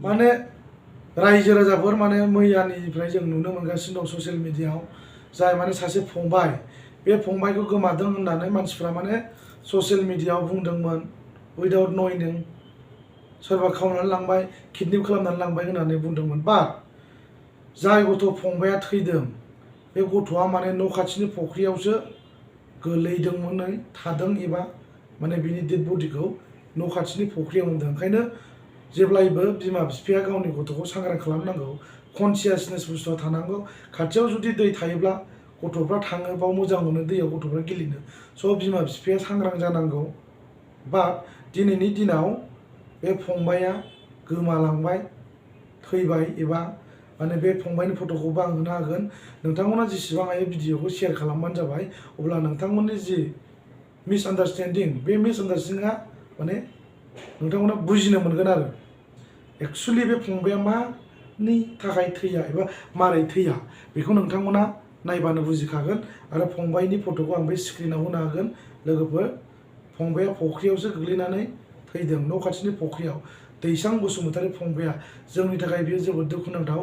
माने रायजो राजाफोर माने मैयानिफ्राय जों नुनो मोनगासिनो दं ससियेल मिडियायाव जाय माने सासे फंबाय बे फंबायखौ गोमादों होननानै मानसिफ्रा माने ससियेल मिडियायाव बुंदोंमोन उइदाउट नयिं सोरबा खावनानै लांबाय किडनेप खालामनानै लांबाय होननानै बुंदोंमोन बाट जाय गथ' फंबाया थैदों बे गथ'आ माने न' खाथिनि फुख्रियावसो गोलैदोंमोन थादों एबा माने बिनि डेड बडिखौ न' खाथिनि फुख्रियाव मोनदों ओंखायनो जेब्लायबो बिमा बिफाया गावनि गथ'खौ सांग्रां खालामनांगौ कनसियासनेस बुस्थुआ थानांगौ खाथियाव जुदि दै थायोब्ला गथ'फ्रा थाङो बाव मोजां मोनो दैयाव गथ'फ्रा गेलेनो स' बिमा बिफाया सांग्रां जानांगौ बाट दिनैनि दिनाव बे फंबाया गोमालांबाय थैबाय एबा माने बे फंबायनि फट'खौबो आं होनो हागोन नोंथांमोना जेसेबां हायो भिडिअखौ शेयार खालामबानो जाबाय अब्ला नोंथांमोननि जि मिसआन्डारस्टेन्डिं बे मिसआन्डारस्टेन्डिंआ माने नोंथांमोना बुजिनो मोनगोन आरो एक्सुवेलि बे फंबाया मानि थाखाय थैया एबा मारै थैया बेखौ नोंथांमोना नायबानो बुजिखागोन आरो फंबायनि फट'खौ आं बे स्क्रिनाव होनो हागोन लोगोफोर फंबाया फुख्रियावसो गोग्लैनानै थैदों न' खाथिनि फुख्रियाव दैसां बसुमतारी फंबाया जोंनि थाखाय बेयो जोबोद दुखुनांथाव